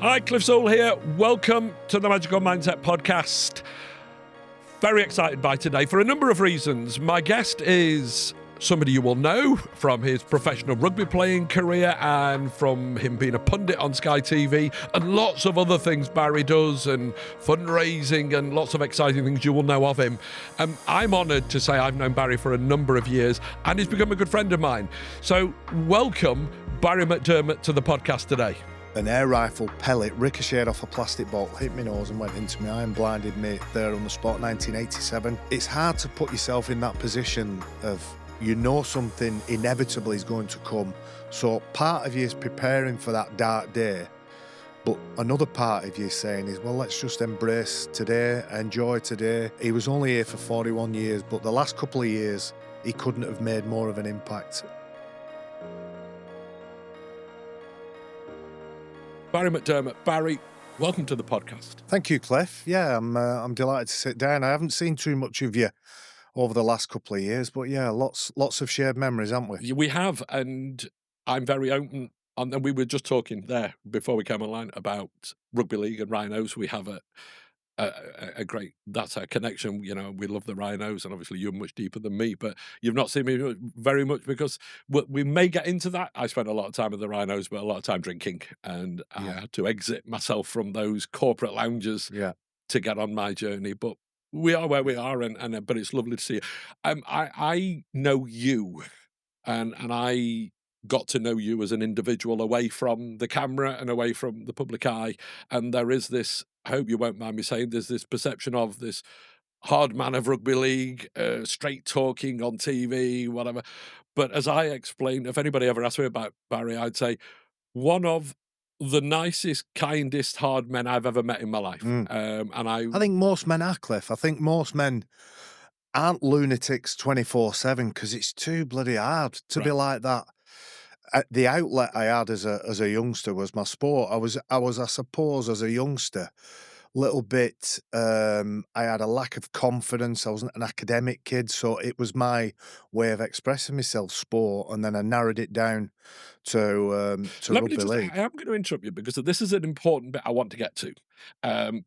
Hi, Cliff Sewell here. Welcome to the Magical Mindset Podcast. Very excited by today for a number of reasons. My guest is somebody you will know from his professional rugby playing career and from him being a pundit on Sky TV and lots of other things Barrie does and fundraising and lots of exciting things you will know of him. I'm honoured to say I've known Barrie for a number of years and he's become a good friend of mine. So welcome Barrie McDermott to the podcast today. An air rifle pellet ricocheted off a plastic bottle, hit my nose and went into my eye and blinded me there on the spot, 1987. It's hard to put yourself in that position of, you know, something inevitably is going to come. So part of you is preparing for that dark day, but another part of you is saying is, well, let's just embrace today, enjoy today. He was only here for 41 years, but the last couple of years, he couldn't have made more of an impact. Barrie McDermott. Barrie, welcome to the podcast. Thank you, Cliff. Yeah, I'm delighted to sit down. I haven't seen too much of you over the last couple of years, but yeah, lots of shared memories, haven't we? We have, and I'm very open. And we were just talking there before we came online about rugby league and Rhinos. We have a great, that's our connection. You know, we love the Rhinos, and obviously you're much deeper than me, but you've not seen me very much because we may get into that. I spent a lot of time with the Rhinos, but a lot of time drinking, and I had to exit myself from those corporate lounges to get on my journey. But we are where we are, and but it's lovely to see you. I know you, and I got to know you as an individual away from the camera and away from the public eye. And there is this, I hope you won't mind me saying, there's this perception of this hard man of rugby league, straight talking on TV, whatever. But as I explained, if anybody ever asked me about Barrie, I'd say one of the nicest, kindest hard men I've ever met in my life. And I think most men are, Cliff. I think most men aren't lunatics 24/7 because it's too bloody hard to be like that. The outlet I had as a youngster was my sport. I was, I suppose, as a youngster, little bit. I had a lack of confidence. I wasn't an academic kid, so it was my way of expressing myself, sport, and then I narrowed it down to rugby league. I am going to interrupt you because this is an important bit I want to get to,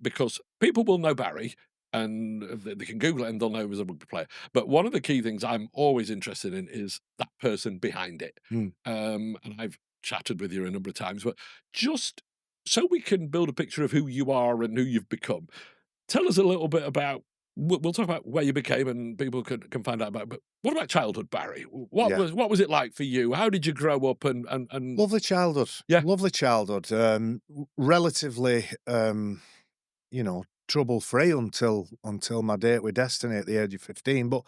because people will know Barrie. And they can Google it and they'll know he was a rugby player. But one of the key things I'm always interested in is that person behind it. And I've chatted with you a number of times, but just so we can build a picture of who you are and who you've become, tell us a little bit about, we'll talk about where you became and people can find out about, but what about childhood, Barrie? What was it like for you? How did you grow up? And Lovely childhood. Yeah. Lovely childhood. Relatively, you know, trouble-free until my date with destiny at the age of 15. But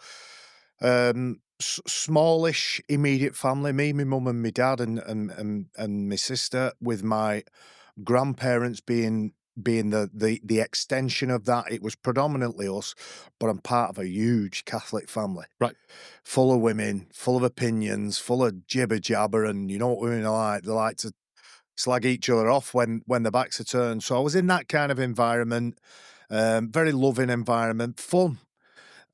smallish, immediate family, me, my mum and my dad and my sister, with my grandparents being the extension of that. It was predominantly us, but I'm part of a huge Catholic family. Right. Full of women, full of opinions, full of jibber jabber, and you know what women are like. They like to slag each other off when their backs are turned. So I was in that kind of environment, very loving environment, fun.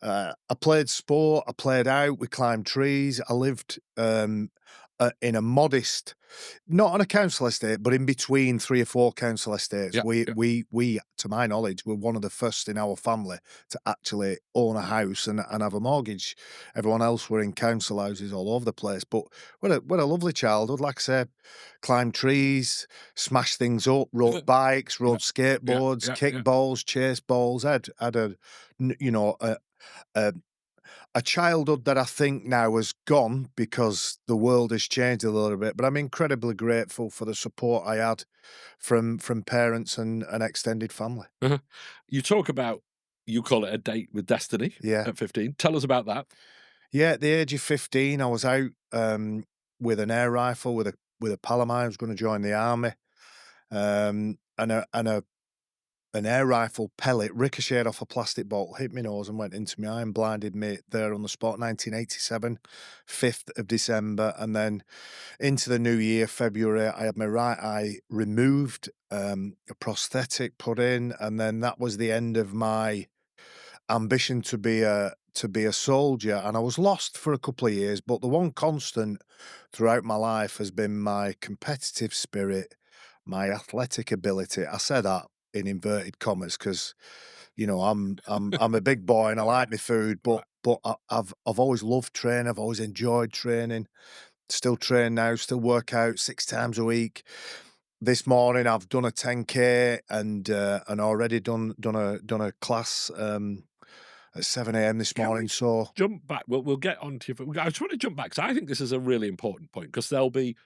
I played sport, I played out, we climbed trees. I lived in a modest, not on a council estate, but in between 3 or 4 council estates. We, to my knowledge, were one of the first in our family to actually own a house and have a mortgage. Everyone else were in council houses all over the place. But what a lovely childhood. Like I said, climbed trees, smashed things up, rode bikes, rode skateboards, kicked balls, chased balls. Had a childhood that I think now has gone because the world has changed a little bit, but I'm incredibly grateful for the support I had from parents and an extended family. You talk about, you call it a date with destiny at 15. Tell us about that. Yeah, at the age of 15, I was out with an air rifle with a pal of mine who was going to join the army, and an air rifle pellet ricocheted off a plastic bottle, hit my nose and went into my eye and blinded me there on the spot, 1987, 5th of December. And then into the new year, February, I had my right eye removed, a prosthetic put in, and then that was the end of my ambition to be a soldier. And I was lost for a couple of years, but the one constant throughout my life has been my competitive spirit, my athletic ability. I say that in inverted commas because I'm a big boy and I like my food, Right. but I've always loved training. I've always enjoyed training. Still train now. Still work out 6 times a week. This morning I've done a 10K and already done a class at 7 a.m. this Can we morning. So jump back? We'll get on to you. I just want to jump back because I think this is a really important point because there'll be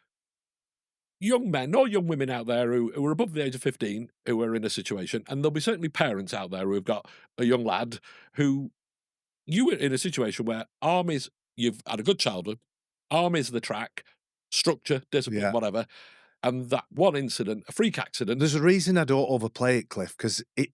young men or young women out there who are above the age of 15 who are in a situation, and there'll be certainly parents out there who've got a young lad who you were in a situation where armies, you've had a good childhood, armies the track, structure, discipline, yeah, whatever, and that one incident, a freak accident, there's a reason I don't overplay it, Cliff, because it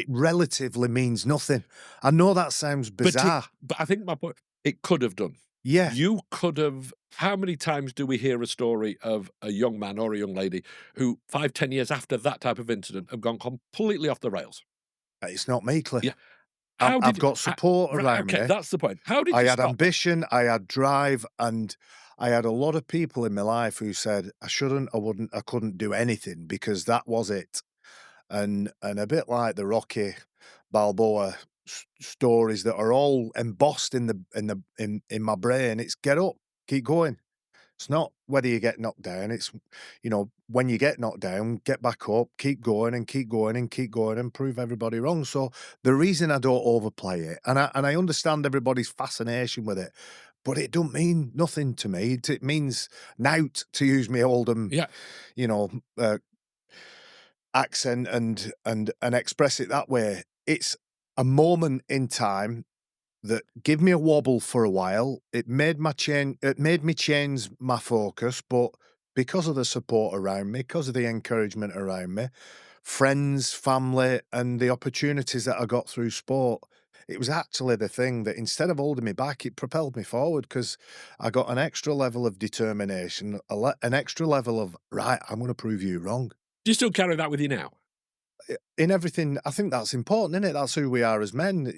relatively means nothing. I know that sounds bizarre. but I think my point, it could have done. Yeah, You could have. How many times do we hear a story of a young man or a young lady who 5, 10 years after that type of incident have gone completely off the rails? it's not me, Yeah. Cliff. How I've did got support right, around okay, me. that's the point. How did I you had stop that? ambition, I had drive, and I had a lot of people in my life who said I shouldn't, I wouldn't, I couldn't do anything because that was it. And a bit like the Rocky Balboa stories that are all embossed in my brain. It's get up, keep going. It's not whether you get knocked down. It's when you get knocked down, get back up, keep going and keep going and keep going and prove everybody wrong. So the reason I don't overplay it, and I understand everybody's fascination with it, but it don't mean nothing to me. It means nout, to use my oldham, Yeah. you know, uh, accent and express it that way. It's a moment in time that give me a wobble for a while. It made me change my focus, but because of the support around me, because of the encouragement around me, friends, family, and the opportunities that I got through sport, it was actually the thing that instead of holding me back, it propelled me forward because I got an extra level of determination, an extra level of, right, I'm going to prove you wrong. Do you still carry that with you now? In everything, I think that's important, isn't it? That's who we are as men.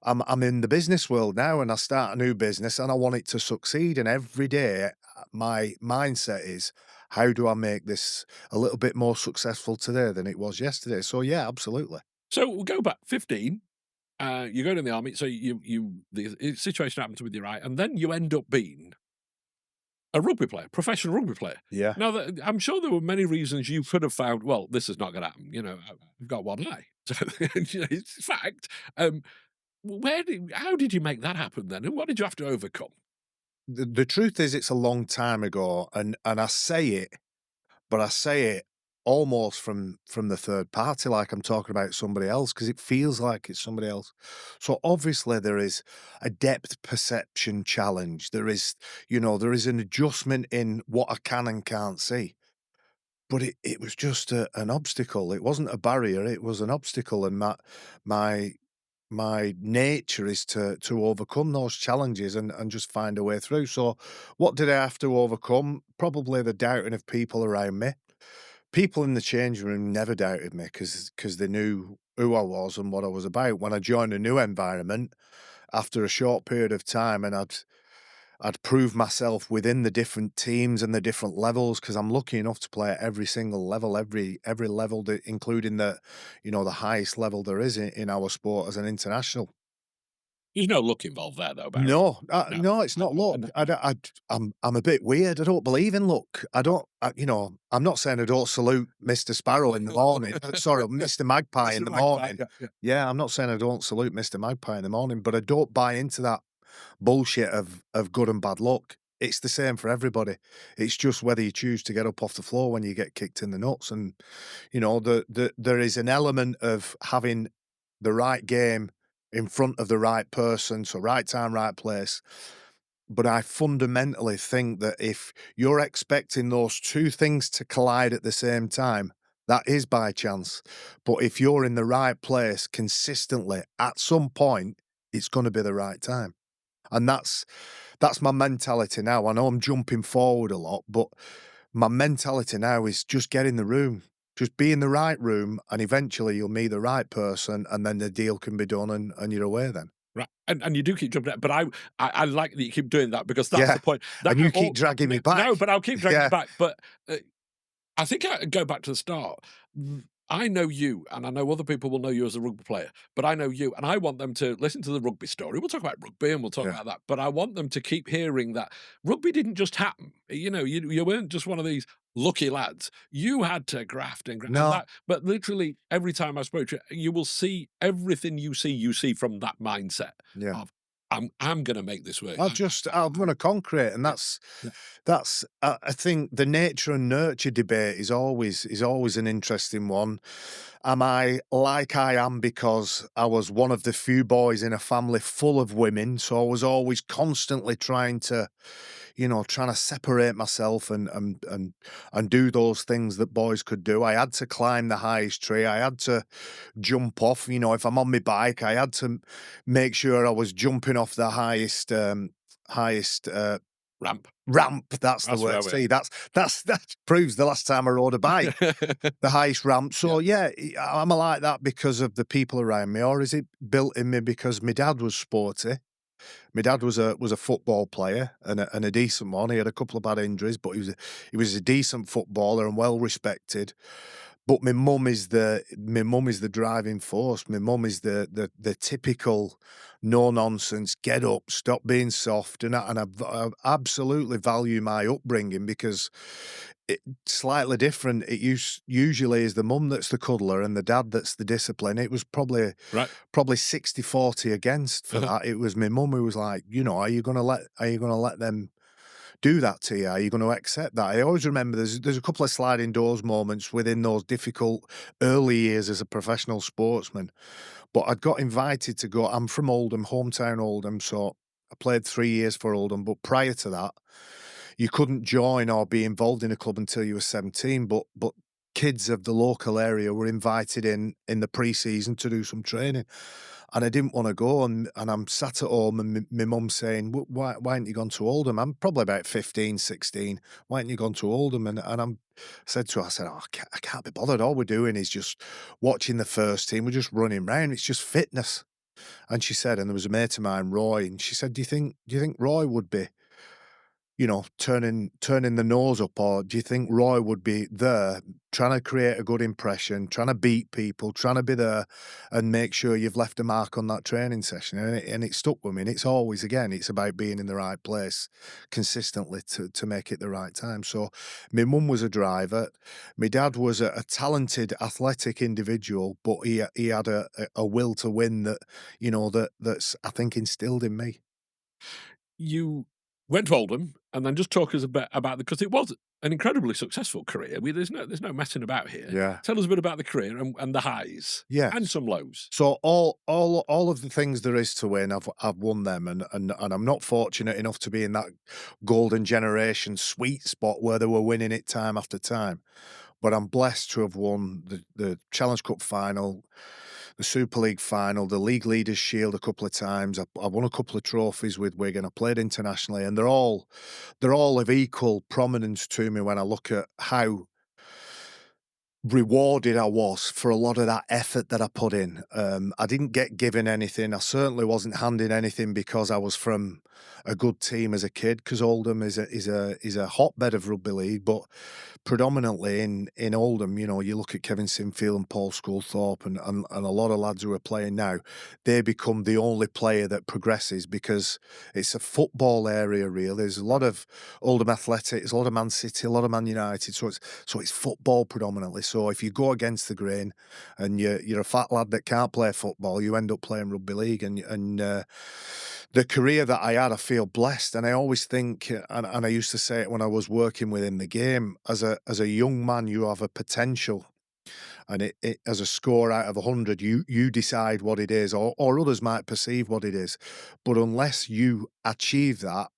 I'm in the business world now, and I start a new business, and I want it to succeed. And every day, my mindset is, how do I make this a little bit more successful today than it was yesterday? So yeah, absolutely. So we'll go back 15, you go to the army, so the situation happens with your eye, and then you end up being a rugby player, professional rugby player. Yeah. Now, I'm sure there were many reasons you could have found, well, this is not going to happen. I've got one eye. So, it's fact. How did you make that happen then? And what did you have to overcome? The truth is, it's a long time ago, and I say it, but I say it almost from the third party, like I'm talking about somebody else, because it feels like it's somebody else. So obviously there is a depth perception challenge. There is an adjustment in what I can and can't see. But it was just an obstacle. It wasn't a barrier, it was an obstacle. And my my nature is to overcome those challenges and just find a way through. So what did I have to overcome? Probably the doubting of people around me. People in the changing room never doubted me because they knew who I was and what I was about. When I joined a new environment after a short period of time and I'd proved myself within the different teams and the different levels because I'm lucky enough to play at every single level, every level, including the highest level there is in our sport as an international. There's no luck involved there, though, Barry. No, No, no, it's no, not luck. and I'm a bit weird. I don't believe in luck. I don't. I'm not saying I don't salute Mr. Sparrow in the morning. Sorry, Mr. Magpie in Mr. the Magpie, morning. yeah, yeah. Yeah, I'm not saying I don't salute Mr. Magpie in the morning, but I don't buy into that bullshit of good and bad luck. It's the same for everybody. It's just whether you choose to get up off the floor when you get kicked in the nuts. And there is an element of having the right game in front of the right person, so right time, right place. But I fundamentally think that if you're expecting those two things to collide at the same time, that is by chance. But if you're in the right place consistently, at some point, it's going to be the right time. And that's my mentality now. I know I'm jumping forward a lot, but my mentality now is just get in the room. Just be in the right room and eventually you'll meet the right person and then the deal can be done and you're away then. Right, and you do keep jumping out, but I like that you keep doing that because that's Yeah. the point. That And you keep all dragging me back. no, but I'll keep dragging you Yeah. back, but, uh I think I go back to the start. I know you, and I know other people will know you as a rugby player, but I know you, and I want them to listen to the rugby story. We'll talk about rugby and we'll talk Yeah. about that, but I want them to keep hearing that rugby didn't just happen. You weren't just one of these lucky lads. You had to graft and No. that. But literally every time I spoke to you, you will see everything you see from that mindset Yeah. of I'm going to make this work. I'm gonna conquer it, and Yeah, yeah, that's I think the nature and nurture debate is always an interesting one. Am I like I am because I was one of the few boys in a family full of women, so I was always constantly trying to, trying to separate myself and do those things that boys could do. I had to climb the highest tree. I had to jump off. If I'm on my bike, I had to make sure I was jumping off the highest ramp. ramp. That's the That's word. where we're. See, that proves the last time I rode a bike, the highest ramp. Yeah, So yeah, am I like that because of the people around me, or is it built in me because my dad was sporty? My dad was a football player and a decent one. He had a couple of bad injuries, but he was a decent footballer and well respected. But my mum is the driving force. My mum is the typical no nonsense, get up, stop being soft, and I absolutely value my upbringing because it's slightly different. Usually is the mum that's the cuddler and the dad that's the discipline. It was right. probably 60-40 against for Uh-huh. that. It was my mum who was like, are you gonna let them do that to you? Are you gonna accept that? I always remember there's a couple of sliding doors moments within those difficult early years as a professional sportsman. But I'd got invited to go. I'm from Oldham, hometown Oldham, so I played 3 years for Oldham, but prior to that, you couldn't join or be involved in a club until you were 17, but kids of the local area were invited in the pre-season to do some training, and I didn't wanna go, and I'm sat at home, and my mum's saying, Why haven't you gone to Oldham?" I'm probably about 15, 16. "Why haven't you gone to Oldham?" And said to her, I said, "Oh, I can't be bothered. All we're doing is just watching the first team. We're just running round. It's just fitness." And she said, and there was a mate of mine, Roy, and she said, "Do you think Roy would be, turning the nose up, or do you think Roy would be there trying to create a good impression, trying to beat people, trying to be there and make sure you've left a mark on that training session?" And it stuck with me. And it's always, again, it's about being in the right place consistently to make it the right time. So my mum was a driver. My dad was a talented, athletic individual, but he had a will to win that's I think instilled in me. You went to Oldham, and then just talk us a bit about because it was an incredibly successful career. There's no messing about here. Yeah. Tell us a bit about the career and the highs and Yes. some lows. So all of the things there is to win, I've won them, and I'm not fortunate enough to be in that golden generation sweet spot where they were winning it time after time. But I'm blessed to have won the Challenge Cup final, the Super League final, the League Leaders Shield a couple of times. I've won a couple of trophies with Wigan. I played internationally, and they're all of equal prominence to me when I look at how rewarded I was for a lot of that effort that I put in. I didn't get given anything. I certainly wasn't handed anything because I was from a good team as a kid. Because Oldham is a hotbed of rugby league, but predominantly in Oldham, you look at Kevin Sinfield and Paul Schoolthorpe and a lot of lads who are playing now, they become the only player that progresses because it's a football area. Really, there's a lot of Oldham Athletic, there's a lot of Man City, a lot of Man United. So it's football predominantly. So if you go against the grain and you're a fat lad that can't play football, you end up playing rugby league. And the career that I had, I feel blessed. And I always think, and I used to say it when I was working within the game, as a young man, you have a potential. And it as a score out of 100, you decide what it is, or others might perceive what it is. But unless you achieve that,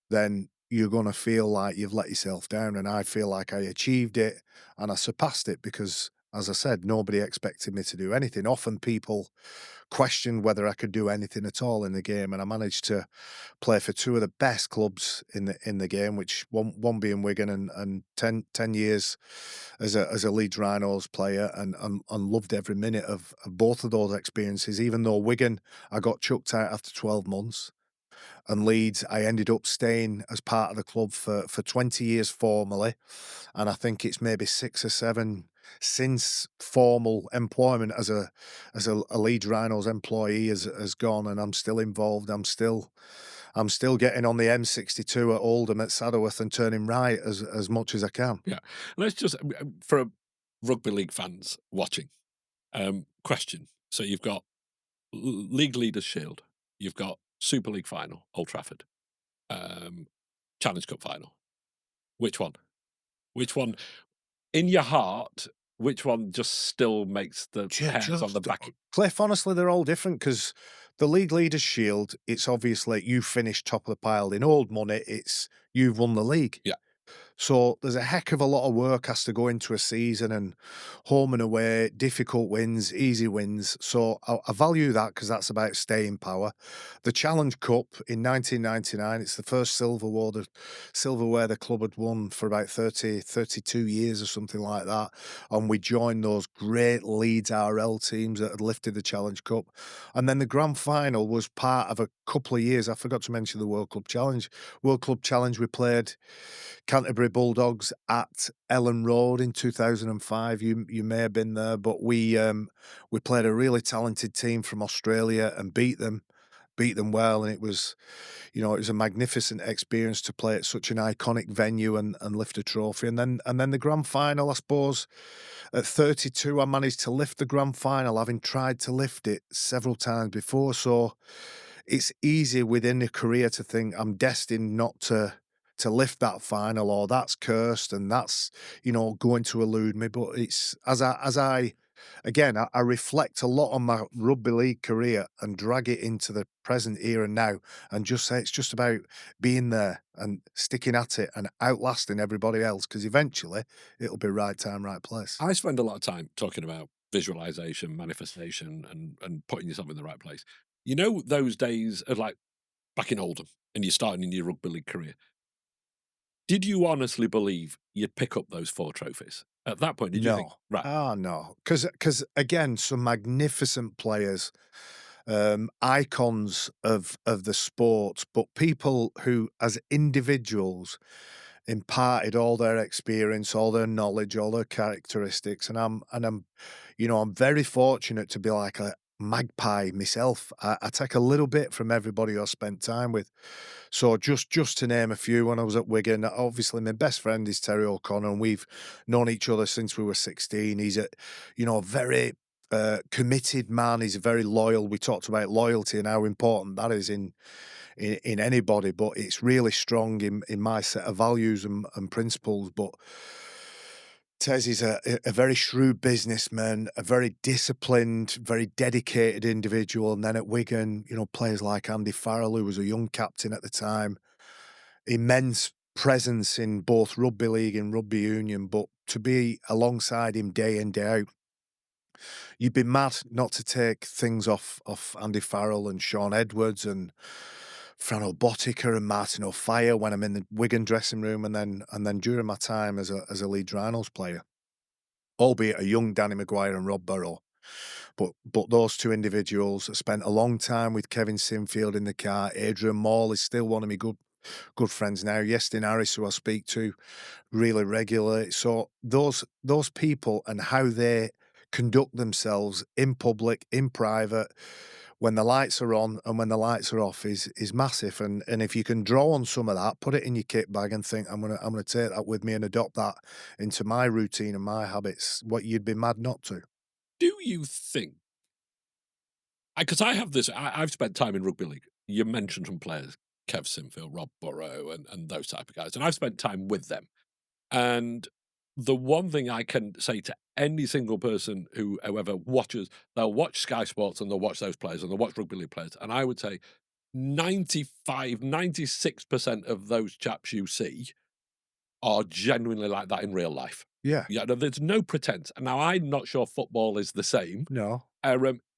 then you're gonna feel like you've let yourself down, and I feel like I achieved it and I surpassed it because, as I said, nobody expected me to do anything. Often people questioned whether I could do anything at all in the game, and I managed to play for two of the best clubs in the game, which one being Wigan and 10 years as a Leeds Rhinos player, and loved every minute of both of those experiences, even though Wigan, I got chucked out after 12 months. and Leeds. I ended up staying as part of the club for 20 years formally, and I think it's maybe 6 or 7 since formal employment as a Leeds Rhinos employee has gone, and I'm still involved. I'm still getting on the M62 at Oldham at Saddleworth and turning right as much as I can. Yeah. Let's just for rugby league fans watching, question. So you've got League Leaders Shield, you've got Super League final, Old Trafford, um, Challenge Cup final. Which one? Which one in your heart, which one just still makes the hairs on the Just back? Cliff, honestly, they're all different because the League Leaders Shield, it's obviously you finished top of the pile. In old money, it's you've won the league. Yeah. So there's a heck of a lot of work has to go into a season and home and away, difficult wins, easy wins. So I value that because that's about staying power. The Challenge Cup in 1999, it's the first silverware the club had won for about 32 years or something like that. And we joined those great Leeds RL teams that had lifted the Challenge Cup. And then the grand final was part of a couple of years. I forgot to mention the World Club Challenge. World Club Challenge, we played Canterbury Bulldogs at Ellen Road in 2005. You may have been there, but we played a really talented team from Australia and beat them well, and it was, it was a magnificent experience to play at such an iconic venue and lift a trophy. And then the grand final, I suppose, at 32, I managed to lift the grand final, having tried to lift it several times before. So it's easy within a career to think I'm destined not to lift that final, or that's cursed and that's, going to elude me. But it's as I again, I reflect a lot on my rugby league career and drag it into the present era now and just say it's just about being there and sticking at it and outlasting everybody else because eventually it'll be right time, right place. I spend a lot of time talking about visualization, manifestation, and putting yourself in the right place. You know those days of like back in Oldham and you're starting in your rugby league career. Did you honestly believe you'd pick up those 4 trophies? At that point, did you think, No. "Right, Oh, no. Because again, some magnificent players, icons of the sport, but people who, as individuals, imparted all their experience, all their knowledge, all their characteristics, I'm very fortunate to be like a magpie myself. I take a little bit from everybody I spent time with. So just to name a few, when I was at Wigan, obviously my best friend is Terry O'Connor, and we've known each other since we were 16. He's a very committed man. He's very loyal. We talked about loyalty and how important that is in anybody, but it's really strong in my set of values and principles. But Tez is a very shrewd businessman, a very disciplined, very dedicated individual. And then at Wigan, players like Andy Farrell, who was a young captain at the time, immense presence in both rugby league and rugby union. But to be alongside him day in, day out, you'd be mad not to take things off Andy Farrell and Sean Edwards and Frano Botica and Martin O'Fire when I'm in the Wigan dressing room, and then during my time as a Leeds Rhinos player, albeit a young Danny Maguire and Rob Burrow. But those two individuals, I spent a long time with Kevin Sinfield in the car. Adrian Maul is still one of my good friends now. Yestin Harris, who I speak to really regularly. So those people and how they conduct themselves in public, in private, when the lights are on and when the lights are off is massive. And if you can draw on some of that, put it in your kit bag and think I'm gonna take that with me and adopt that into my routine and my habits, what you'd be mad not to. do you think" because I have this I've spent time in rugby league. You mentioned some players, Kev Sinfield, Rob Burrow, and those type of guys, and I've spent time with them. And the one thing I can say to any single person who however watches, they'll watch Sky Sports and they'll watch those players and they'll watch rugby league players, and I would say 96% of those chaps you see are genuinely like that in real life. Yeah. Yeah, no, there's no pretense. And now I'm not sure football is the same. No.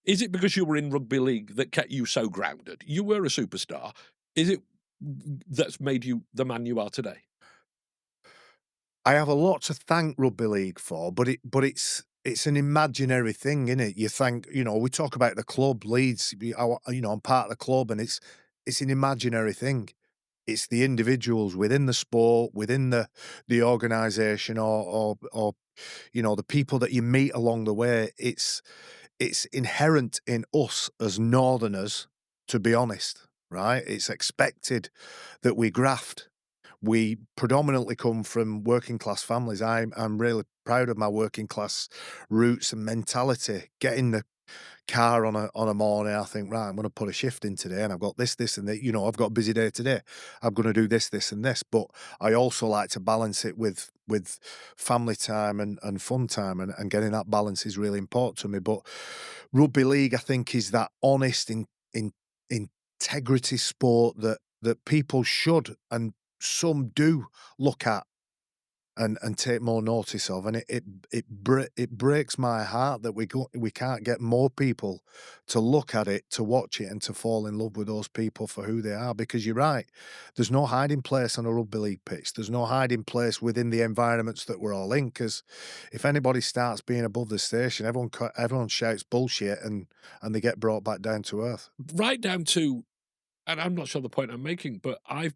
Is it because you were in rugby league that kept you so grounded? You were a superstar. Is it that's made you the man you are today? I have a lot to thank rugby league for, but it's an imaginary thing, innit? You thank, we talk about the club, Leeds. I'm part of the club, and it's an imaginary thing. It's the individuals within the sport, within the organisation, or the people that you meet along the way. It's inherent in us as Northerners, to be honest, right? It's expected that we graft. We predominantly come from working class families. I'm really proud of my working class roots and mentality. Getting the car on a morning, I think, right, I'm going to put a shift in today, and I've got this, and that. I've got a busy day today. I'm going to do this, and this. But I also like to balance it with family time and fun time, and getting that balance is really important to me. But rugby league, I think, is that honest integrity sport that people should and some do look at and take more notice of, and it breaks my heart that we can't get more people to look at it, to watch it, and to fall in love with those people for who they are. Because you're right, there's no hiding place on a rugby league pitch. There's no hiding place within the environments that we're all in. Because if anybody starts being above the station, everyone shouts bullshit, and they get brought back down to earth. Right down to, and I'm not sure the point I'm making, but I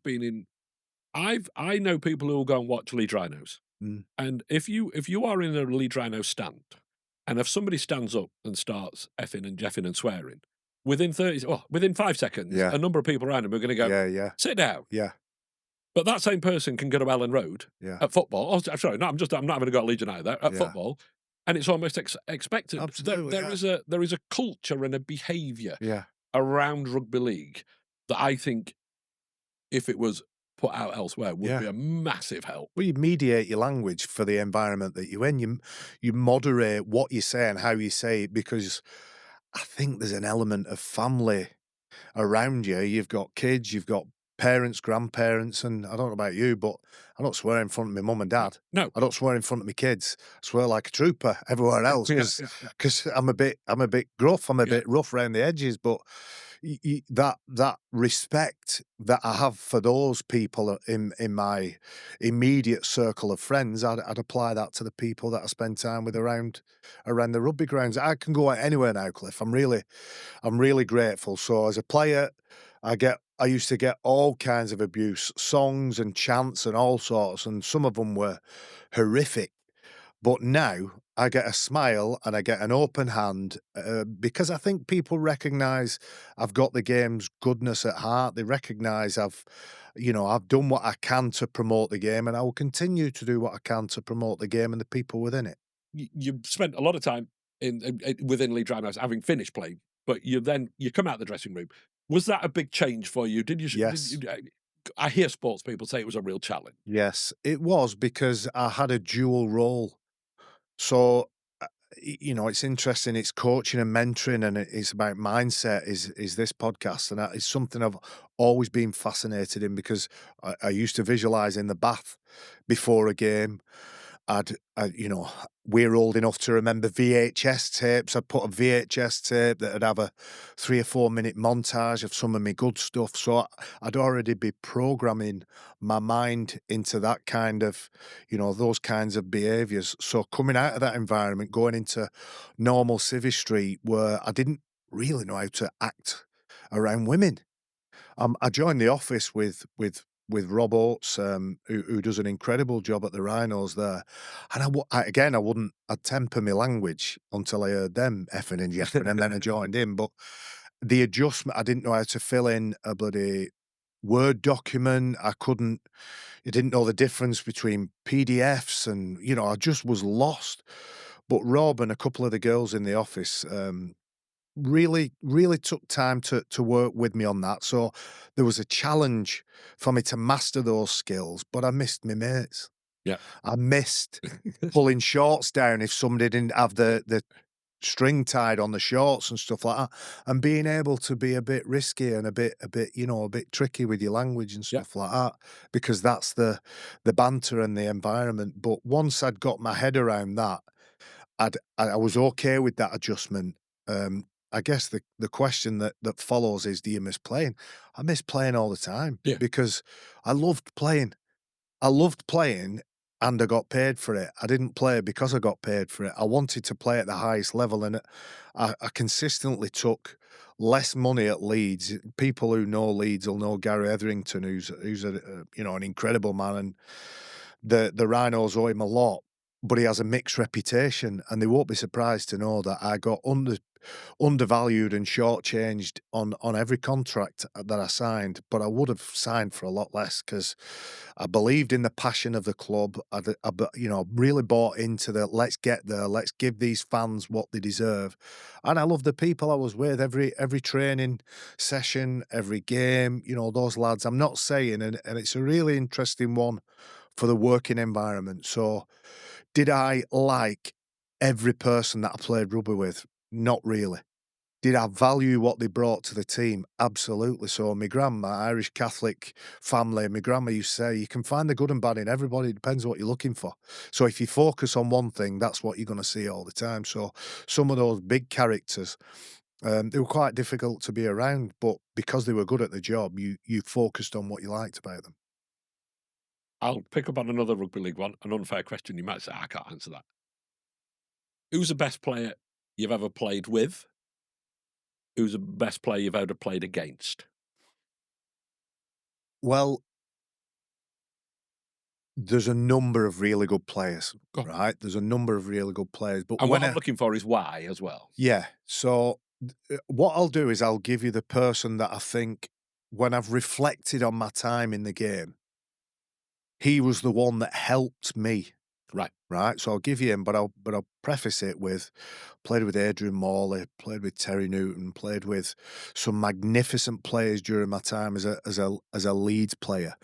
know people who will go and watch Leeds Rhinos, Mm. and if you are in a Leeds Rhino stand, and if somebody stands up and starts effing and jeffing and swearing, within 5 seconds, Yeah, a number of people around him are gonna go, yeah, yeah, "Sit down." yeah, But that same person can go to Ellen Road yeah, at football. Oh, sorry, no, I'm not having a go at Legion either, at yeah. football, and it's almost expected. Absolutely, yeah, There is a culture and a behaviour yeah, around rugby league that I think, if it was put out elsewhere, would yeah. be a massive help. Well, you mediate your language for the environment that you're in. You moderate what you say and how you say it, because I think there's an element of family around you. You've got kids, you've got parents, grandparents, and I don't know about you, but I don't swear in front of my mum and dad. No. I don't swear in front of my kids. I swear like a trooper everywhere else, Yeah, because yeah, yeah, I'm a bit gruff. I'm a yeah. bit rough around the edges, but that respect that I have for those people in my immediate circle of friends, I'd apply that to the people that I spend time with around the rugby grounds. I can go out anywhere now, Cliff. I'm really grateful. So as a player, I used to get all kinds of abuse, songs and chants and all sorts, and some of them were horrific. But now I get a smile and I get an open hand, because I think people recognise I've got the game's goodness at heart. They recognise I've done what I can to promote the game, and I will continue to do what I can to promote the game and the people within it. You spent a lot of time within Leeds Rhinos having finished playing, but you come out the dressing room. Was that a big change for you? Did Yes. you I hear sports people say it was a real challenge. Yes, it was, because I had a dual role. So, it's interesting. It's coaching and mentoring, and it's about mindset. Is this podcast, and that is something I've always been fascinated in, because I used to visualize in the bath before a game. We're old enough to remember VHS tapes. I'd put a VHS tape that'd have a 3 or 4 minute montage of some of my good stuff. So I'd already be programming my mind into that kind of, those kinds of behaviors. So coming out of that environment, going into normal civvy street where I didn't really know how to act around women. I joined the office with Rob Oates, who does an incredible job at the Rhinos there, and I'd temper my language until I heard them effing and jeffing, and then I joined in. But the adjustment, I didn't know how to fill in a bloody Word document. I didn't know the difference between PDFs, and I just was lost. But Rob and a couple of the girls in the office, really took time to work with me on that. So there was a challenge for me to master those skills, but I missed my mates. Yeah. I missed pulling shorts down if somebody didn't have the string tied on the shorts and stuff like that, and being able to be a bit risky and a bit tricky with your language and Yeah. stuff like that, because that's the banter and the environment. But once I'd got my head around that, I was okay with that adjustment. I guess the question that follows is, do you miss playing? I miss playing all the time, Yeah. because I loved playing. I loved playing, and I got paid for it. I didn't play because I got paid for it. I wanted to play at the highest level, and I consistently took less money at Leeds. People who know Leeds will know Gary Etherington, who's you know, an incredible man, and the Rhinos owe him a lot, but he has a mixed reputation, and they won't be surprised to know that I got undervalued and shortchanged on every contract that I signed, but I would have signed for a lot less because I believed in the passion of the club. You know, really bought into the let's get there, let's give these fans what they deserve, and I love the people I was with. Every training session, every game, you know, those lads. I'm not saying, and it's a really interesting one for the working environment. So, did I like every person that I played rugby with? Not really. Did I value what they brought to the team? Absolutely. So my grandma, Irish Catholic family, my grandma used to say, you can find the good and bad in everybody. It depends what you're looking for. So if you focus on one thing, that's what you're going to see all the time. So some of those big characters, they were quite difficult to be around, but because they were good at the job, you focused on what you liked about them. I'll pick up on another rugby league one, an unfair question. You might say, "I can't answer that." Who's the best player you've ever played with? Who's the best player you've ever played against? Well, there's a number of really good players, Go on. right? There's a number of really good players, but And when what I'm I looking for is why as well. yeah, so what I'll do is I'll give you the person that I think when I've reflected on my time in the game, he was the one that helped me, Right. right? So I'll give you him, but I'll preface it with played with Adrian Morley, played with Terry Newton, played with some magnificent players during my time as a Leeds player.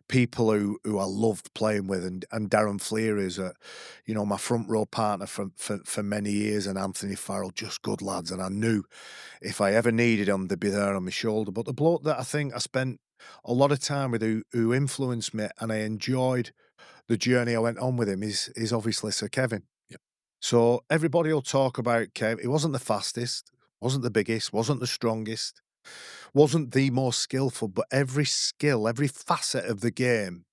People who I loved playing with, and Darren Fleer is a, you know, my front row partner for many years, and Anthony Farrell, just good lads, and I knew if I ever needed them, they'd be there on my shoulder. But the bloke that I think I spent a lot of time with, who influenced me, and I enjoyed the journey I went on with him, is obviously Sir Kevin. Yeah. So everybody will talk about Kev. He wasn't the fastest, wasn't the biggest, wasn't the strongest, wasn't the most skillful, but every skill, every facet of the game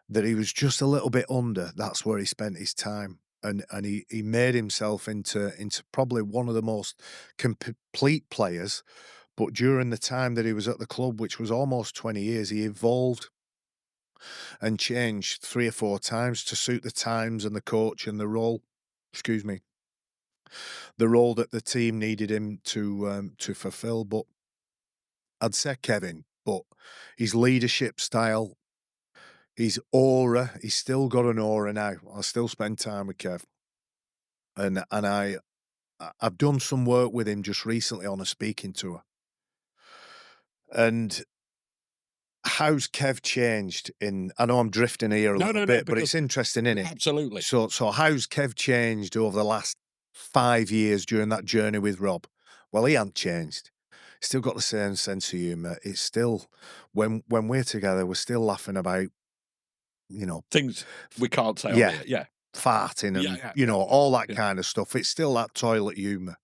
that he was just a little bit under, that's where he spent his time. And he made himself into probably one of the most complete players. But during the time that he was at the club, which was almost 20 years, he evolved and changed 3 or 4 times to suit the times and the coach and the role, excuse me, the role that the team needed him to fulfill. But I'd say Kevin, but his leadership style, his aura, he's still got an aura now. I still spend time with Kev, and I've done some work with him just recently on a speaking tour. And how's Kev changed in, I know I'm drifting here a No, little no, no, bit, but because it's interesting, isn't it? absolutely. So how's Kev changed over the last 5 years during that journey with Rob? Well, he hasn't changed. Still got the same sense of humour. It's still, when we're together, we're still laughing about, you know, Things we can't say on yeah, here. Yeah. farting Yeah, and, yeah, you yeah, know, yeah, all that yeah. kind of stuff. It's still that toilet humour.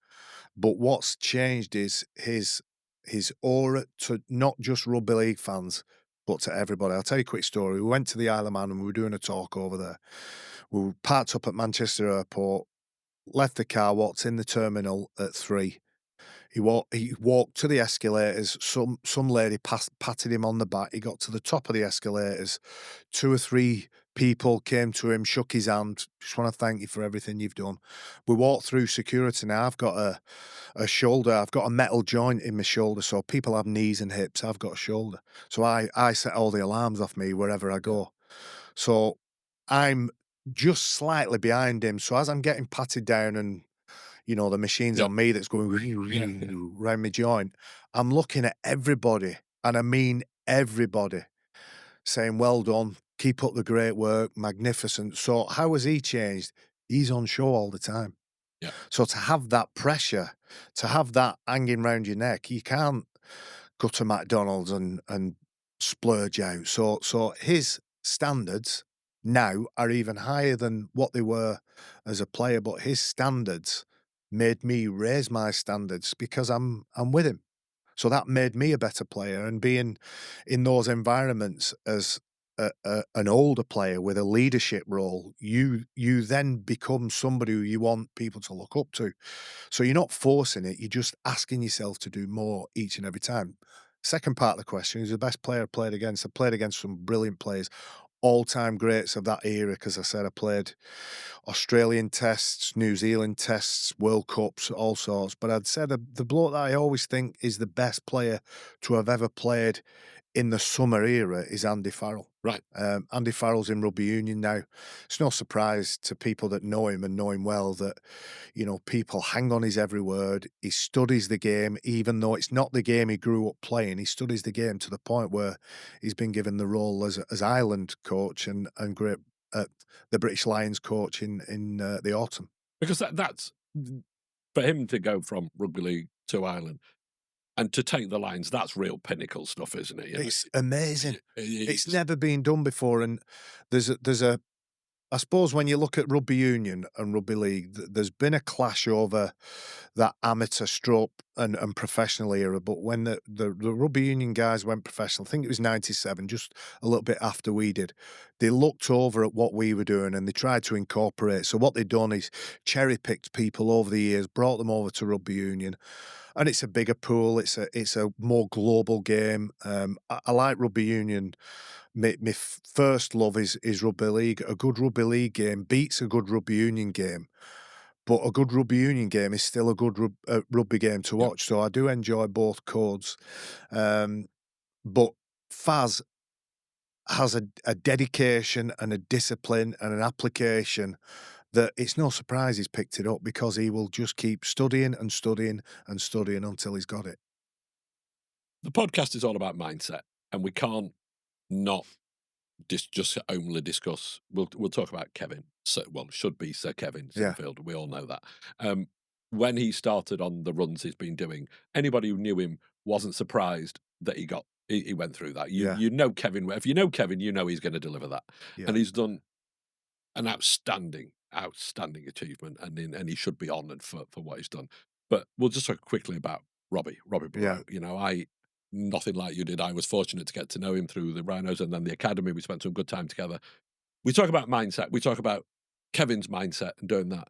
But what's changed is his aura to not just rugby league fans, but to everybody. I'll tell you a quick story. We went to the Isle of Man and we were doing a talk over there. We were parked up at Manchester Airport, left the car, walked in the terminal at 3. He walked to the escalators. Some lady patted him on the back. He got to the top of the escalators. 2 or 3 people came to him, shook his hand. Just want to thank you for everything you've done. We walked through security. Now I've got a shoulder. I've got a metal joint in my shoulder. So people have knees and hips. I've got a shoulder. So I set all the alarms off me wherever I go. So I'm just slightly behind him. So as I'm getting patted down and, you know, the machine's Yeah. on me that's going Yeah. Yeah. round my joint, I'm looking at everybody, and I mean everybody, saying, "Well done, keep up the great work, magnificent." So how has he changed? He's on show all the time. Yeah. So to have that pressure, to have that hanging round your neck, you can't go to McDonald's and splurge out. So his standards now are even higher than what they were as a player, but his standards made me raise my standards because I'm with him. So that made me a better player, and being in those environments as an older player with a leadership role, you then become somebody who you want people to look up to. So you're not forcing it, you're just asking yourself to do more each and every time. Second part of the question, who's the best player I played against? I played against some brilliant players, all-time greats of that era, because I said I played Australian tests, New Zealand tests, World Cups, all sorts. But I'd say the bloke that I always think is the best player to have ever played in the summer era is Andy Farrell. Right. Andy Farrell's in rugby union now. It's no surprise to people that know him and know him well that, you know, people hang on his every word. He studies the game, even though it's not the game he grew up playing. He studies the game to the point where he's been given the role as Ireland coach and great the British Lions coach in the autumn. Because that's for him to go from rugby league to Ireland and to take the Lions, that's real pinnacle stuff, isn't it? You know, It's amazing. it It's is. never been done before, and there's a I suppose when you look at rugby union and rugby league, there's been a clash over that amateur stroke and professional era. But when the rugby union guys went professional, I think it was '97, just a little bit after we did, they looked over at what we were doing and they tried to incorporate. So what they'd done is cherry picked people over the years, brought them over to rugby union, and it's a bigger pool. It's a more global game. I like rugby union. My first love is rugby league. A good rugby league game beats a good rugby union game, but a good rugby union game is still a good rugby game to Yeah. watch. So I do enjoy both codes. Um, but Faz has a dedication and a discipline and an application that it's no surprise he's picked it up, because he will just keep studying and studying and studying until he's got it. The podcast is all about mindset, and we can't not just only discuss. We'll talk about Kevin. So, well, should be Sir Kevin Yeah, Sinfield. We all know that. Um, when he started on the runs he's been doing, anybody who knew him wasn't surprised that he went through that. yeah, You know Kevin. If you know Kevin, you know he's going to deliver that, yeah, and he's done an outstanding achievement, and he should be honoured for what he's done. But we'll just talk quickly about Robbie yeah, Barreau. You know, I nothing like you did. I was fortunate to get to know him through the Rhinos and then the academy. We spent some good time together. We talk about mindset. We talk about Kevin's mindset and doing that,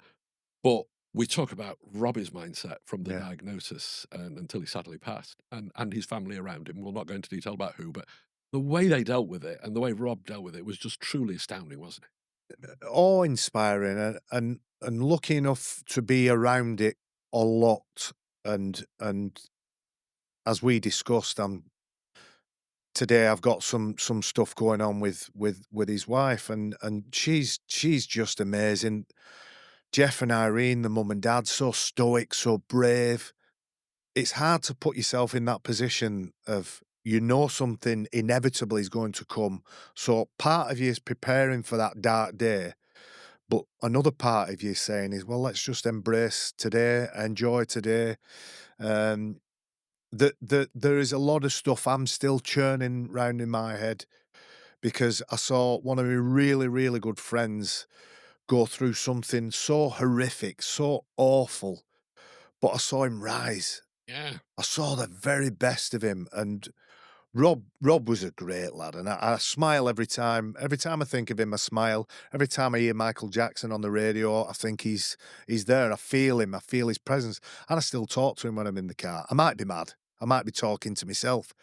but we talk about Robbie's mindset from the yeah. diagnosis and until he sadly passed, and his family around him. We'll not go into detail about who, but the way they dealt with it and the way Rob dealt with it was just truly astounding, wasn't it? Awe-inspiring, and lucky enough to be around it a lot, and as we discussed, today I've got some stuff going on with his wife, and she's just amazing. Jeff and Irene, the mum and dad, so stoic, so brave. It's hard to put yourself in that position of, you know, something inevitably is going to come, so part of you is preparing for that dark day. But another part of you saying is, well, let's just embrace today, enjoy today. Um, there is a lot of stuff I'm still churning round in my head, because I saw one of my really, really good friends go through something so horrific, so awful, but I saw him rise. Yeah. I saw the very best of him, and Rob was a great lad, and I smile every time. Every time I think of him, I smile. Every time I hear Michael Jackson on the radio, I think he's there. I feel him. I feel his presence, and I still talk to him when I'm in the car. I might be mad. I might be talking to myself,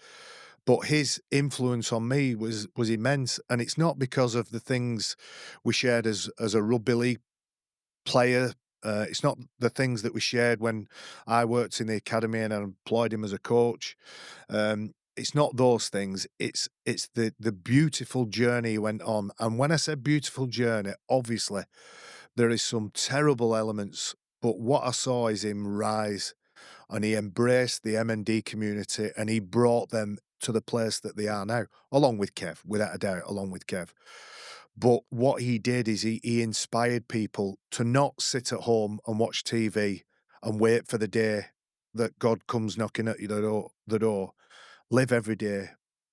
but his influence on me was immense, and it's not because of the things we shared as a rugby league player. It's not the things that we shared when I worked in the academy and I employed him as a coach. It's not those things. It's the beautiful journey he went on. And when I said beautiful journey, obviously there is some terrible elements, but what I saw is him rise, and he embraced the MND community and he brought them to the place that they are now, along with Kev, without a doubt, along with Kev. But what he did is he inspired people to not sit at home and watch TV and wait for the day that God comes knocking at the door. Live every day,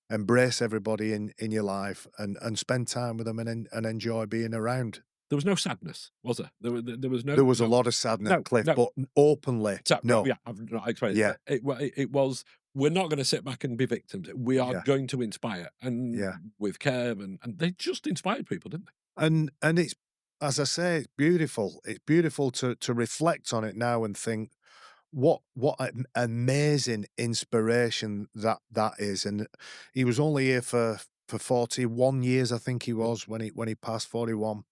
embrace everybody in your life, and spend time with them, and enjoy being around. There was no sadness, was there? There was There was a no lot of sadness, no Cliff, no but openly, so, no. yeah, I've not explained Yeah, it. It was we're not gonna sit back and be victims. We are Yeah, going to inspire, yeah. and with Kev and they just inspired people, didn't they? And it's, as I say, it's beautiful. It's beautiful to reflect on it now and think what an amazing inspiration that is. And he was only here for 41 years, I think he Yeah, was when he passed 41.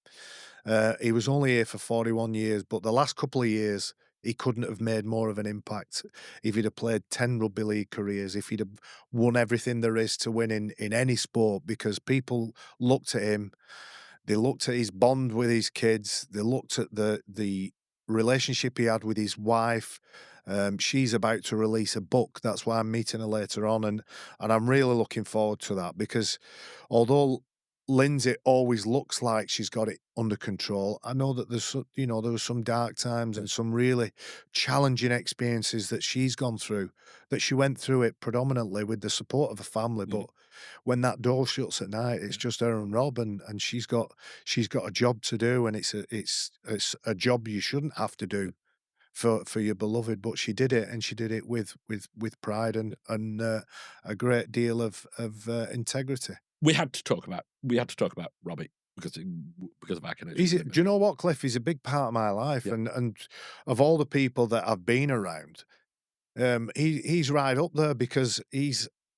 He was only here for 41 years, but the last couple of years, he couldn't have made more of an impact if he'd have played 10 rugby league careers, if he'd have won everything there is to win in any sport, because people looked at him, they looked at his bond with his kids, they looked at the relationship he had with his wife. She's about to release a book. That's why I'm meeting her later on, and I'm really looking forward to that, because although Lindsay always looks like she's got it under control, I know that there was some dark times yeah, and some really challenging experiences that she's gone through, that she went through it predominantly with the support of a family. mhm, But when that door shuts at night, it's yeah. just her and Rob, and she's got a job to do, and it's a job you shouldn't have to do for your beloved, but she did it, and she did it with pride and a great deal of integrity. We had to talk about Robbie because of our connection He's with him. Do you know what, Cliff? He's a big part of my life, Yeah, and of all the people that I've been around, he's right up there, because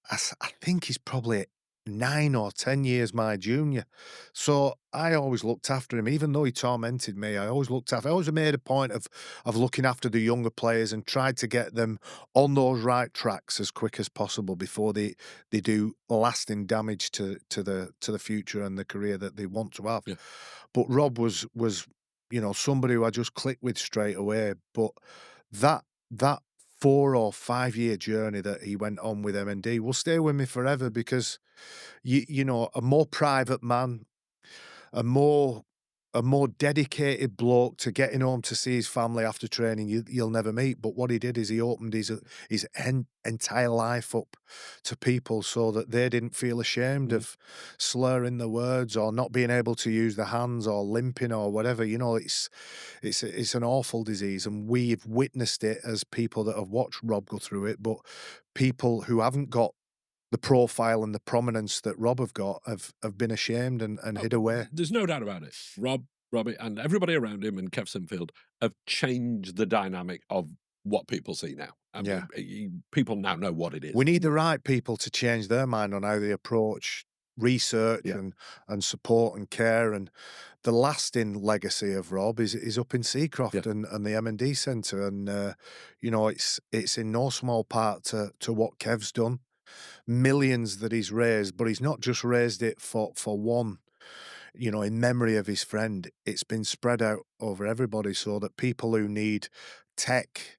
I think he's probably 9 or 10 years my junior. So I always looked after him, even though he tormented me. I always made a point of looking after the younger players and tried to get them on those right tracks as quick as possible before they do lasting damage to the future and the career that they want to have. yeah. But Rob was somebody who I just clicked with straight away. But that 4 or 5 year journey that he went on with M&D will stay with me forever, because a more private man, a more a more dedicated bloke to getting home to see his family after training, you'll never meet. But what he did is he opened his entire life up to people, so that they didn't feel ashamed Mhm. of slurring the words or not being able to use their hands or limping or whatever. It's an awful disease, and we've witnessed it as people that have watched Rob go through it. But people who haven't got the profile and the prominence that Rob have got have been ashamed and Oh, hid away. there's no doubt about it. Robbie, and everybody around him, and Kev Sinfield have changed the dynamic of what people see now. I Yeah. mean, people now know what it We is. need the right people to change their mind on how they approach research Yeah, and support and care. And the lasting legacy of Rob is up in yeah. Seacroft and the M&D Centre. And it's in no small part to what Kev's done. Millions that he's raised, but he's not just raised it for one, in memory of his friend. It's been spread out over everybody, so that people who need tech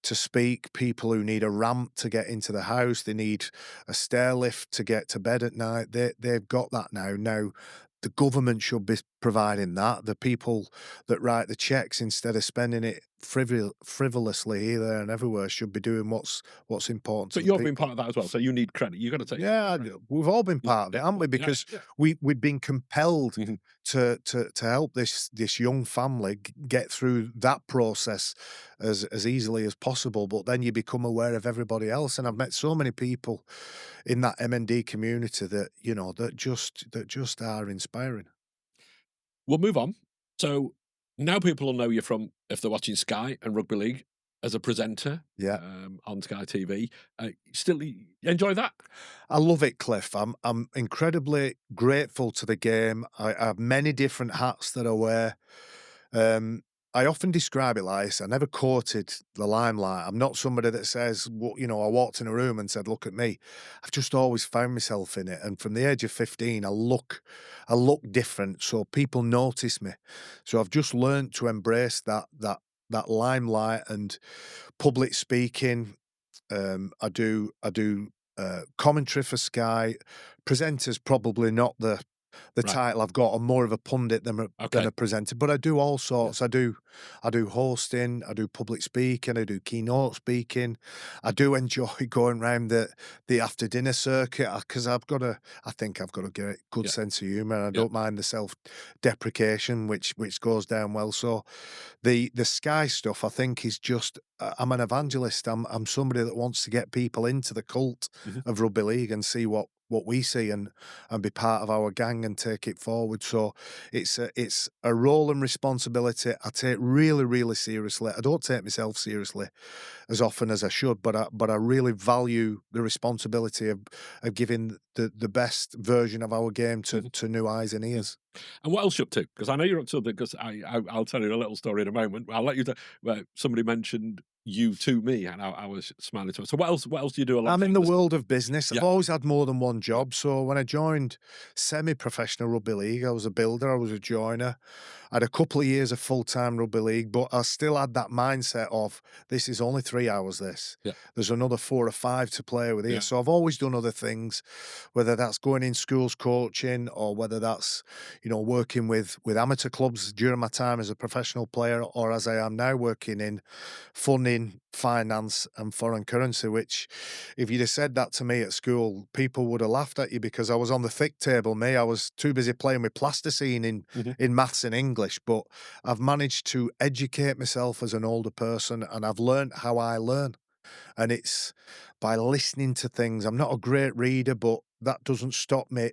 to speak, people who need a ramp to get into the house, they need a stair lift to get to bed at night. They've got that now. Now, the government should be providing that. The people that write the checks, instead of spending it frivolously here, there, and everywhere, should be doing what's important to But the you've been people. part of that as well, so you need credit. You got to take Yeah, credit. we've all been Yeah, part of it, yeah, haven't we? yeah, Because yeah. we've been compelled Mhm. to help this young family get through that process as easily as possible. But then you become aware of everybody else, and I've met so many people in that MND community that just are inspiring. We'll move on. So now people will know you from if they're watching Sky and Rugby League as a presenter Yeah. on Sky TV. Still enjoy that? I love it, Cliff. I'm incredibly grateful to the game. I have many different hats that I wear. Um, I often describe it like this: I never courted the limelight. I'm not somebody that says, I walked in a room and said, "Look at me." I've just always found myself in it, and from the age of 15, I look different, so people notice me. So I've just learned to embrace that limelight and public speaking. I do commentary for Sky. Presenters probably not the Right. title I've got. I'm more of a pundit than Okay. a presenter, but I do all Yeah. sorts. I do hosting, I do public speaking, I do keynote speaking. I do enjoy going around the after dinner circuit because I think I've got a good Yeah. sense of humour. And I Yeah. don't mind the self deprecation, which goes down well. So the Sky stuff, I think, is just I'm an evangelist. I'm somebody that wants to get people into the cult Mhm. of rugby league and see what we see and be part of our gang and take it forward. So it's a role and responsibility I take really, really seriously. I don't take myself seriously as often as I should, but I really value the responsibility of giving the best version of our game Mhm. to new eyes and Mhm. ears. And what else you up to? Because I know you're up to something. Because I'll tell you a little story in a moment. I'll let you. Where somebody mentioned you to me, and I was smiling to it. So what else? What else do you do I'm in alongside the this? world of business. I've Yeah. always had more than one Yeah. job. So when I joined semi-professional rugby league, I was a builder, I was a joiner. I had a couple of years of full-time rugby league, but I still had that mindset of this is only 3 hours. Yeah. There's another 4 or 5 to play with here. Yeah. So I've always done other things, whether that's going in schools coaching or whether that's, working with amateur clubs during my time as a professional player, or as I am now working in funding, finance, and foreign currency, which if you'd have said that to me at school, people would have laughed at you because I was on the thick table, me. I was too busy playing with plasticine Mhm. in maths and English, but I've managed to educate myself as an older person and I've learned how I learn. And it's by listening to things. I'm not a great reader, but that doesn't stop me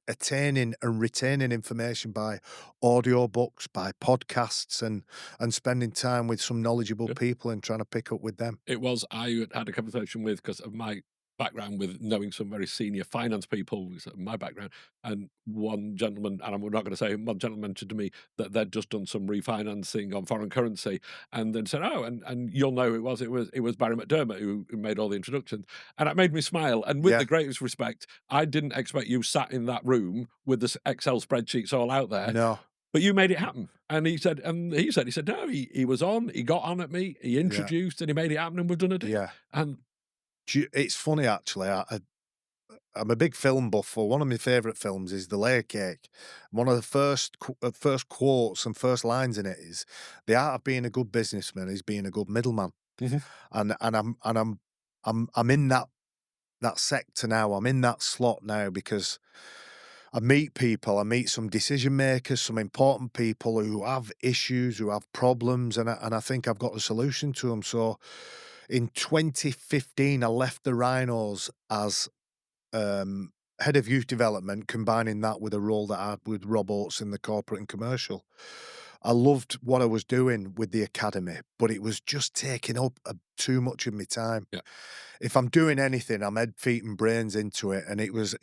attaining and retaining information by audiobooks, by podcasts, and spending time with some knowledgeable Yeah. people and trying to pick up with them. It was I had a conversation with because of my background with knowing some very senior finance people, was my background, and one gentleman, and I'm not gonna say him, one gentleman mentioned to me that they'd just done some refinancing on foreign currency and then said, "Oh, and you'll know who it was Barrie McDermott who made all the introductions," and it made me smile, and with Yeah, the greatest respect, I didn't expect you sat in that room with the Excel spreadsheets all out there, no, but you made it happen. And he said, "No, he was on, he got on at me, he yeah, introduced and he made it happen and we've done a deal." yeah. And It's funny actually. I'm a big film buff. For one of my favourite films is The Layer Cake. One of the first quotes and first lines in it is, "The art of being a good businessman is being a good middleman." Mhm. And I'm in that sector now. I'm in that slot now because I meet people. I meet some decision makers, some important people who have issues, who have problems, and I think I've got a solution to them. So, in 2015, I left the Rhinos as um, head of youth development, combining that with a role that I had with Rob Oates in the corporate and commercial. I loved what I was doing with the academy, but it was just taking up too much of my time. Yeah. If I'm doing anything, I'm head, feet, and brains into it, and it was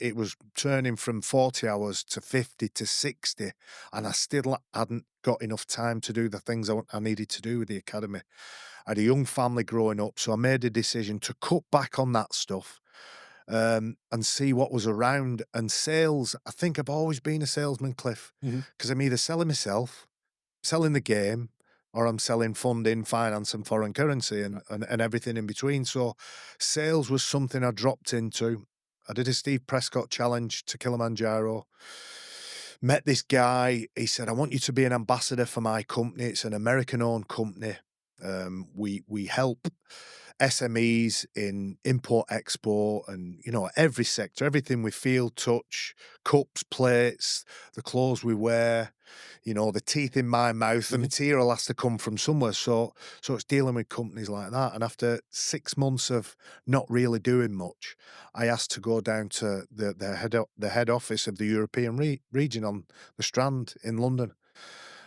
turning from 40 hours to 50 to 60, and I still hadn't got enough time to do the things I needed to do with the academy. I had a young family growing up, so I made a decision to cut back on that stuff and see what was around. And sales, I think I've always been a salesman, Cliff, Mhm. because I'm either selling myself, selling the game, or I'm selling funding, finance, and foreign currency Right. and everything in between. So sales was something I dropped into. I did a Steve Prescott challenge to Kilimanjaro. Met this guy. He said, "I want you to be an ambassador for my company. It's an American-owned company. We help SMEs in import export and every sector, everything we feel, touch, cups, plates, the clothes we wear, the teeth in my mouth. The Mhm. material has to come from somewhere. So it's dealing with companies like that. And after 6 months of not really doing much, I asked to go down to the head office of the European region on the Strand in London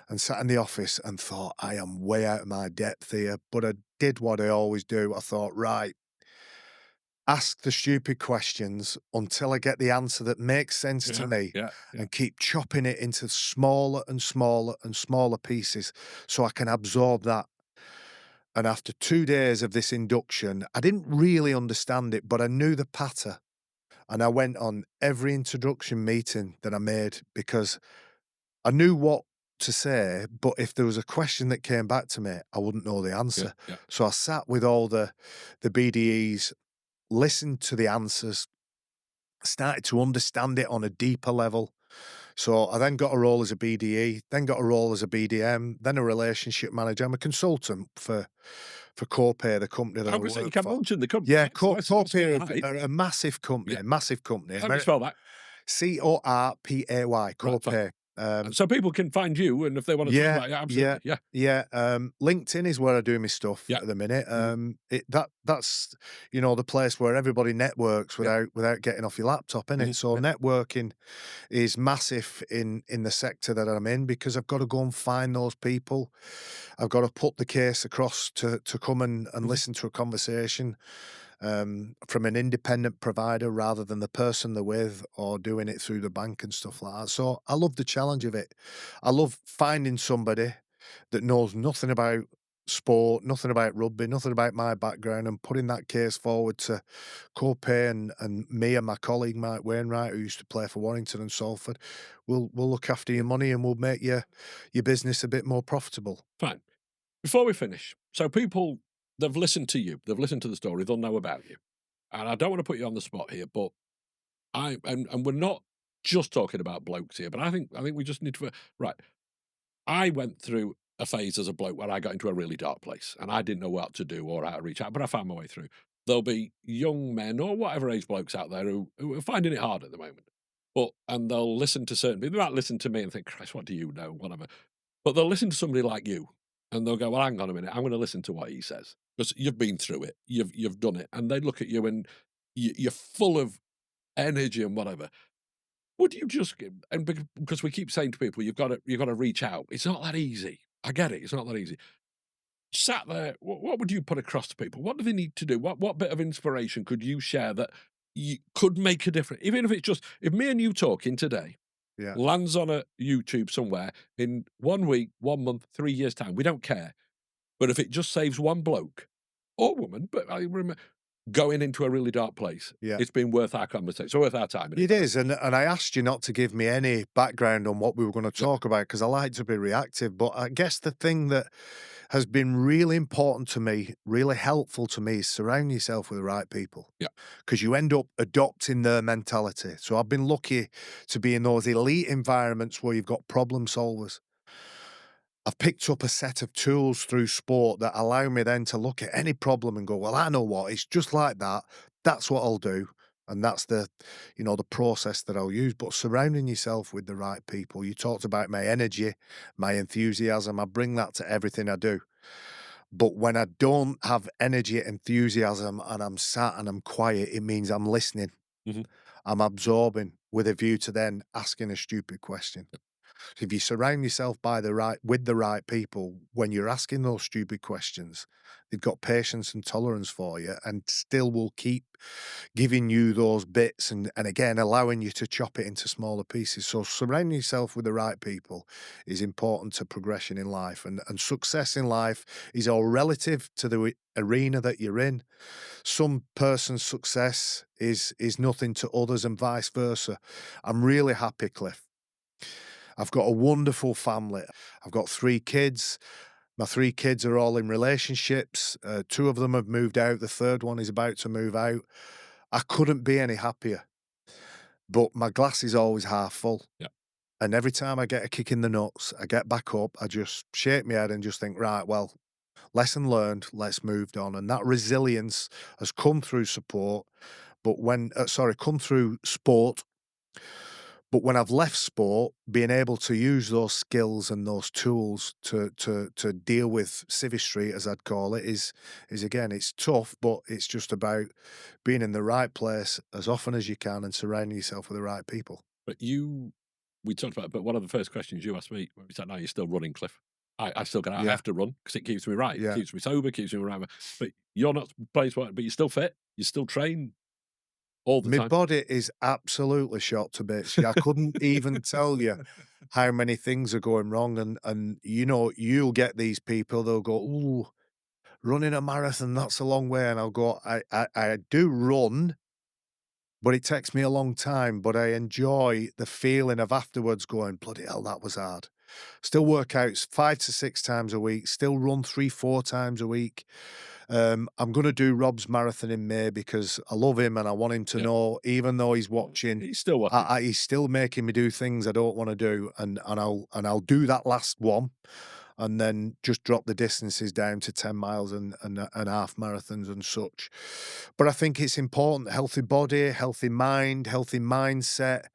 and sat in the office and thought, I am way out of my depth here. But I did what I always do. I thought, right, ask the stupid questions until I get the answer that makes sense to Yeah. me Yeah. Yeah. and keep chopping it into smaller and smaller and smaller pieces so I can absorb that. And after 2 days of this induction, I didn't really understand it, but I knew the patter. And I went on every introduction meeting that I made because I knew what to say, but if there was a question that came back to me, I wouldn't know the Yeah. answer. Yeah. So I sat with all the BDEs, listened to the answers, started to understand it on a deeper level. So I then got a role as a BDE, then got a role as a BDM, then a relationship manager. I'm a consultant for Corpay, the company that I I was saying you work can for. mention the company, Yeah, right? So let's Corpay right. are a massive Yeah. company, massive company. How do you spell that? Corpay, Right, fine. Corpay. So people can find you, and if they wanna talk Yeah, about it, yeah, absolutely. Yeah. yeah. LinkedIn is where I do my stuff Yeah. at the minute. Mhm. That's the place where everybody networks Yeah. without getting off your laptop, innit? Mhm. So Yeah. networking is massive in the sector that I'm in because I've got to go and find those people. I've got to put the case across to come and Mhm. listen to a conversation from an independent provider rather than the person they're with or doing it through the bank and stuff like that. So I love the challenge of it. I love finding somebody that knows nothing about sport, nothing about rugby, nothing about my background, and putting that case forward to Corpay and me and my colleague Mike Wainwright, who used to play for Warrington and Salford. We'll look after your money and we'll make your business a bit more profitable. Fine. Before we finish, so people, they've listened to you, they've listened to the story, they'll know about you. And I don't wanna put you on the spot here, but and we're not just talking about blokes here, but I think we just need to right. I went through a phase as a bloke where I got into a really dark place and I didn't know what to do or how to reach out, but I found my way through. There'll be young men or whatever age blokes out there who are finding it hard at the moment. And they'll listen to certain people. They might listen to me and think, Christ, what do you know? Whatever. But they'll listen to somebody like you and they'll go, well, hang on a minute, I'm going to listen to what he says. Because you've been through it, you've done it. And they look at you and you're full of energy and whatever. Would you just because we keep saying to people, you've got to reach out. It's not that easy. I get it. It's not that easy. Sat there, what would you put across to people? What do they need to do? What bit of inspiration could you share that you could make a difference? Even if it's just if me and you talking today Yeah. lands on a YouTube somewhere in 1 week, 1 month, 3 years time, we don't care. But if it just saves one bloke or woman, but I remember going into a really dark place, Yeah. it's been worth our conversation. It's worth our time. It is, and I asked you not to give me any background on what we were gonna Yep. talk about because I like to be reactive, but I guess the thing that has been really important to me, really helpful to me, is surround yourself with the right people Yeah. because you end up adopting their mentality. So I've been lucky to be in those elite environments where you've got problem solvers. I've picked up a set of tools through sport that allow me then to look at any problem and go, well, I know what, it's just like that. That's what I'll do. And that's the process that I'll use. But surrounding yourself with the right people. You talked about my energy, my enthusiasm. I bring that to everything I do. But when I don't have energy, enthusiasm, and I'm sat and I'm quiet, it means I'm listening. Mhm. I'm absorbing with a view to then asking a stupid question. If you surround yourself with the right people, when you're asking those stupid questions, they've got patience and tolerance for you and still will keep giving you those bits and again allowing you to chop it into smaller pieces. So surrounding yourself with the right people is important to progression in life and success in life is all relative to the arena that you're in. Some person's success is nothing to others and vice versa. I'm really happy, Cliff. I've got a wonderful family. I've got 3 kids. My 3 kids are all in relationships. 2 of them have moved out. The third one is about to move out. I couldn't be any happier, but my glass is always half full. Yeah. And every time I get a kick in the nuts, I get back up, I just shake my head and just think, right, well, lesson learned, let's move on. And that resilience has come through support, come through sport. But when I've left sport, being able to use those skills and those tools to deal with Civvy Street, as I'd call it, is again, it's tough, but it's just about being in the right place as often as you can and surrounding yourself with the right people. But we talked about it, but one of the first questions you asked me when we sat down, you're still running, Cliff. I still got I Yeah, have to run because it keeps me right. It yeah. keeps me sober, keeps me right. But you're not place what but you're still fit, you still train all the My time. body is absolutely shot to bits. Yeah, I couldn't even tell you how many things are going wrong, and you'll get these people. They'll go, "Ooh, running a marathon, that's a long way," and I'll go, "I do run, but it takes me a long time, but I enjoy the feeling of afterwards going, bloody hell, that was hard." Still work out 5 to 6 times a week, still run 3, 4 times a week. I'm going to do Rob's marathon in May because I love him and I want him to Yeah. know, even though he's watching, He's still watching. he's still making me do things I don't want to do, and I'll do that last one, and then just drop the distances down to 10 miles and half marathons and such. But I think it's important: healthy body, healthy mind, healthy mindset.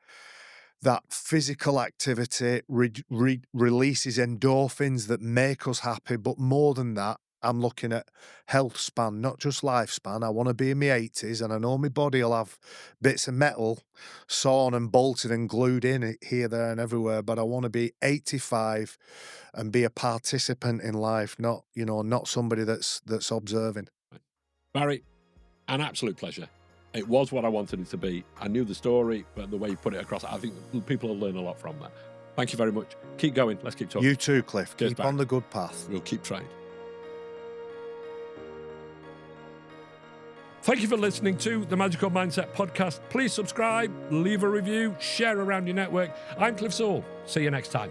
That physical activity releases endorphins that make us happy, but more than that, I'm looking at health span, not just lifespan. I want to be in my 80s, and I know my body will have bits of metal sawn and bolted and glued in it here, there, and everywhere. But I want to be 85 and be a participant in life, not not somebody that's observing. Barry, an absolute pleasure. It was what I wanted it to be. I knew the story, but the way you put it across, I think people will learn a lot from that. Thank you very much. Keep going. Let's keep talking. You too, Cliff. Cheers, Keep Barry. on the good path. We'll keep trying. Thank you for listening to the Magical Mindset Podcast. Please subscribe, leave a review, share around your network. I'm Cliff Sewell. See you next time.